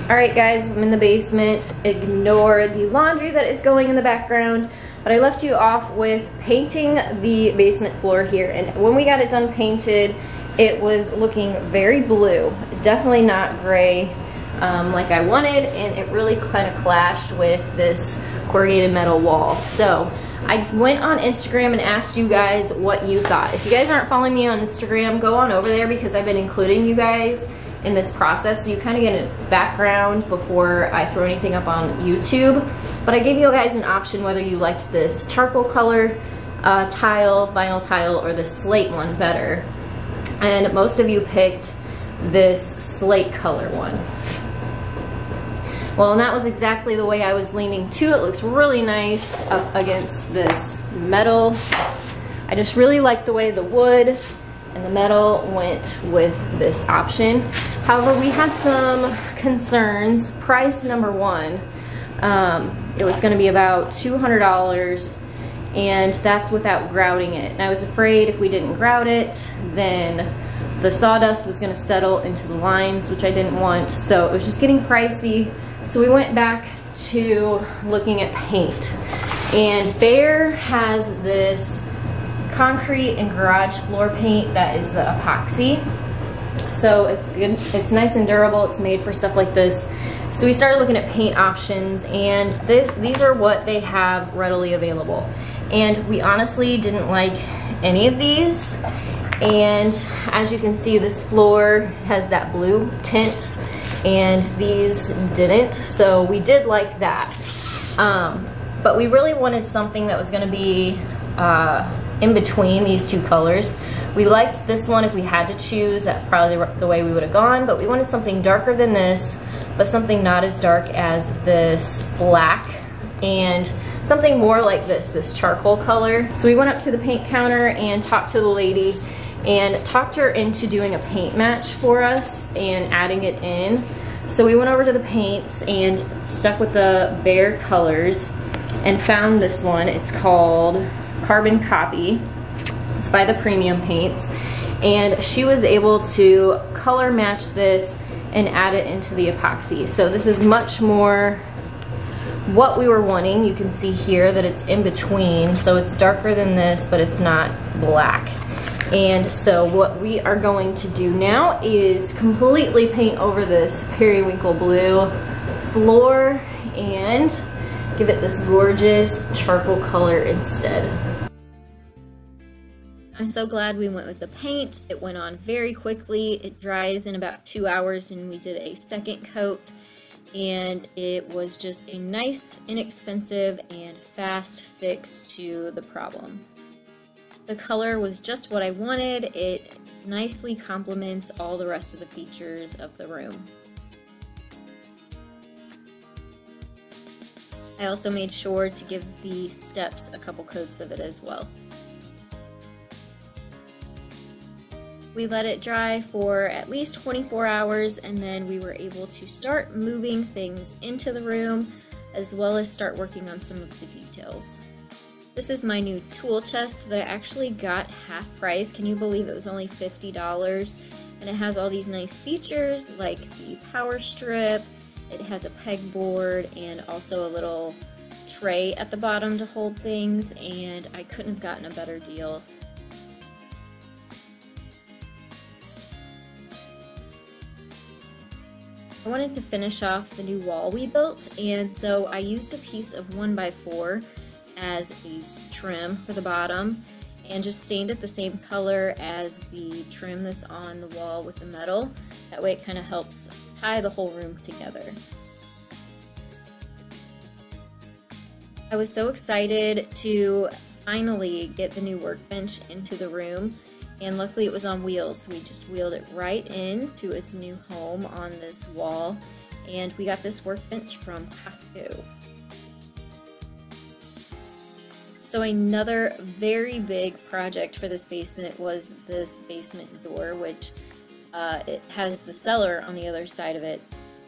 Alright guys, I'm in the basement. Ignore the laundry that is going in the background. But I left you off with painting the basement floor here. And when we got it done painted, it was looking very blue. Definitely not gray like I wanted. And it really kind of clashed with this corrugated metal wall. So I went on Instagram and asked you guys what you thought. If you guys aren't following me on Instagram, go on over there because I've been including you guys in this process, so you kind of get a background before I throw anything up on YouTube. But I gave you guys an option whether you liked this charcoal color tile, vinyl tile, or the slate one better. And most of you picked this slate color one. Well, and that was exactly the way I was leaning too. It looks really nice up against this metal. I just really like the way the wood and the metal went with this option. However, we had some concerns. Price number one, it was gonna be about $200, and that's without grouting it. And I was afraid if we didn't grout it, then the sawdust was gonna settle into the lines, which I didn't want. So it was just getting pricey. So we went back to looking at paint. And Behr has this concrete and garage floor paint that is the epoxy. So it's good, it's nice and durable, it's made for stuff like this. So we started looking at paint options, and these are what they have readily available. And we honestly didn't like any of these. And as you can see, this floor has that blue tint and these didn't. So we did like that. But we really wanted something that was gonna be in between these two colors. We liked this one if we had to choose. That's probably the way we would have gone, but we wanted something darker than this, but something not as dark as this black, and something more like this charcoal color. So we went up to the paint counter and talked to the lady and talked her into doing a paint match for us and adding it in. So we went over to the paints and stuck with the Behr colors and found this one. It's called Carbon Copy. It's by the Premium Paints, and she was able to color match this and add it into the epoxy. So this is much more what we were wanting. You can see here that it's in between, so it's darker than this, but it's not black. And so what we are going to do now is completely paint over this periwinkle blue floor and give it this gorgeous charcoal color instead. I'm so glad we went with the paint. It went on very quickly. It dries in about 2 hours, and we did a second coat, and it was just a nice, inexpensive, and fast fix to the problem. The color was just what I wanted. It nicely complements all the rest of the features of the room. I also made sure to give the steps a couple coats of it as well. We let it dry for at least 24 hours, and then we were able to start moving things into the room as well as start working on some of the details. This is my new tool chest that I actually got half price. Can you believe it was only $50? And it has all these nice features like the power strip. It has a pegboard and also a little tray at the bottom to hold things, and I couldn't have gotten a better deal. I wanted to finish off the new wall we built, and so I used a piece of 1x4 as a trim for the bottom and just stained it the same color as the trim that's on the wall with the metal. That way it kind of helps tie the whole room together. I was so excited to finally get the new workbench into the room, and luckily it was on wheels, so we just wheeled it right in to its new home on this wall, and we got this workbench from Costco. So another very big project for this basement was this basement door, which it has the cellar on the other side of it.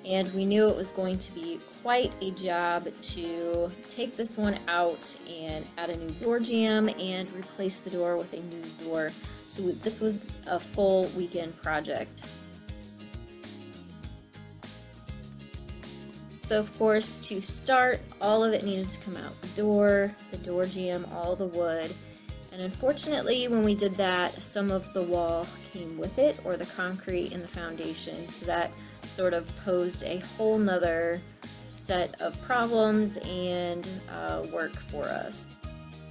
And we knew it was going to be quite a job to take this one out and add a new door jamb and replace the door with a new door. So this was a full weekend project. So of course, to start, all of it needed to come out. The door jamb, all the wood. And unfortunately, when we did that, some of the wall came with it, or the concrete in the foundation, so that sort of posed a whole nother set of problems and work for us.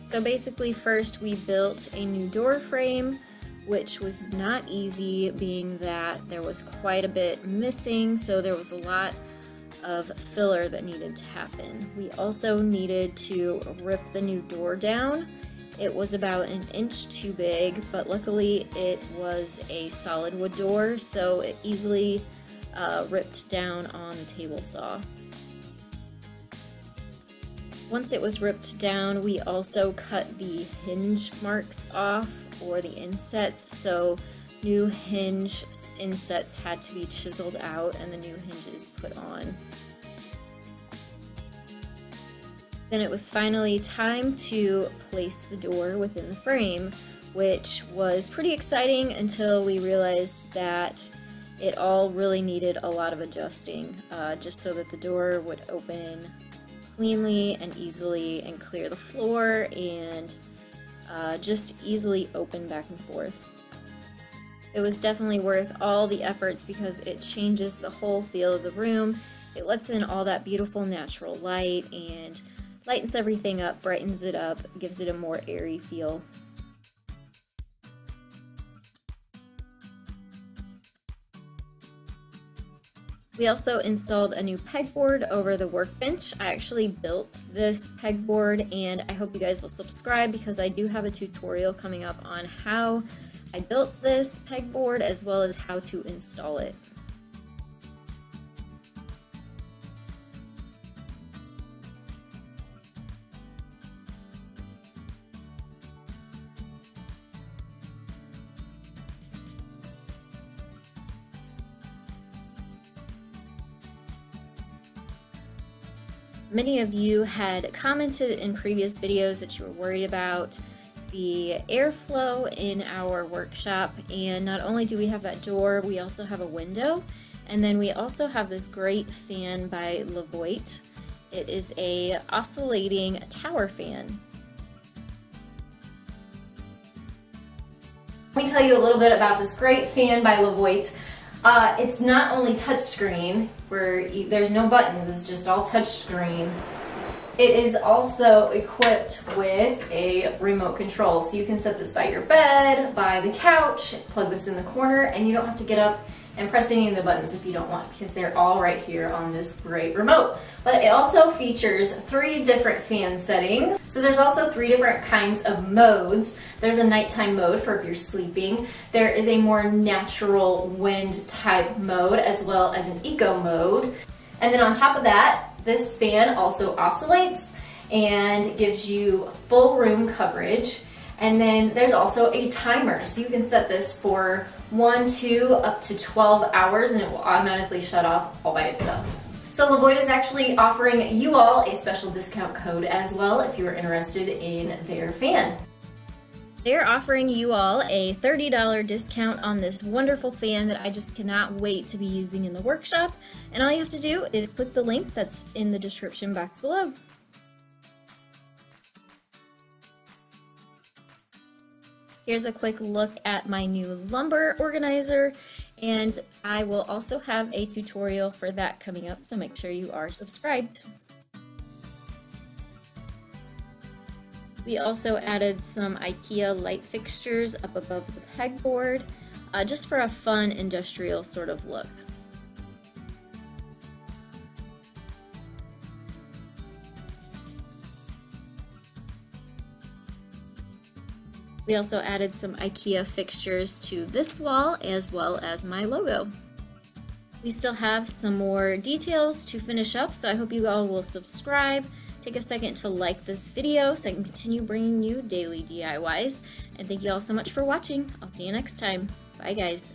So basically, first we built a new door frame, which was not easy, being that there was quite a bit missing, so there was a lot of filler that needed to happen. We also needed to rip the new door down. It was about 1 inch too big, but luckily it was a solid wood door, so it easily ripped down on the table saw. Once it was ripped down, we also cut the hinge marks off, or the insets, so new hinge insets had to be chiseled out and the new hinges put on. Then it was finally time to place the door within the frame, which was pretty exciting until we realized that it all really needed a lot of adjusting, just so that the door would open cleanly and easily and clear the floor and just easily open back and forth. It was definitely worth all the efforts because it changes the whole feel of the room. It lets in all that beautiful natural light and lightens everything up, brightens it up, gives it a more airy feel. We also installed a new pegboard over the workbench. I actually built this pegboard, and I hope you guys will subscribe because I do have a tutorial coming up on how I built this pegboard as well as how to install it. Many of you had commented in previous videos that you were worried about the airflow in our workshop, and not only do we have that door, we also have a window, and then we also have this great fan by Levoit. It is a oscillating tower fan. Let me tell you a little bit about this great fan by Levoit. It's not only touchscreen, where there's no buttons, it's just all touchscreen. It is also equipped with a remote control, so you can set this by your bed, by the couch, plug this in the corner, and you don't have to get up and press any of the buttons if you don't want, because they're all right here on this great remote. But it also features 3 different fan settings. So there's also 3 different kinds of modes. There's a nighttime mode for if you're sleeping. There is a more natural wind type mode, as well as an eco mode. And then on top of that, this fan also oscillates and gives you full room coverage. And then there's also a timer, so you can set this for 1, 2, up to 12 hours, and it will automatically shut off all by itself. So Levoit is actually offering you all a special discount code as well if you're interested in their fan. They're offering you all a $30 discount on this wonderful fan that I just cannot wait to be using in the workshop. And all you have to do is click the link that's in the description box below. Here's a quick look at my new lumber organizer, and I will also have a tutorial for that coming up, so make sure you are subscribed. We also added some IKEA light fixtures up above the pegboard, just for a fun industrial sort of look. We also added some IKEA fixtures to this wall, as well as my logo. We still have some more details to finish up, so I hope you all will subscribe. Take a second to like this video so I can continue bringing you daily DIYs. And thank you all so much for watching. I'll see you next time. Bye guys.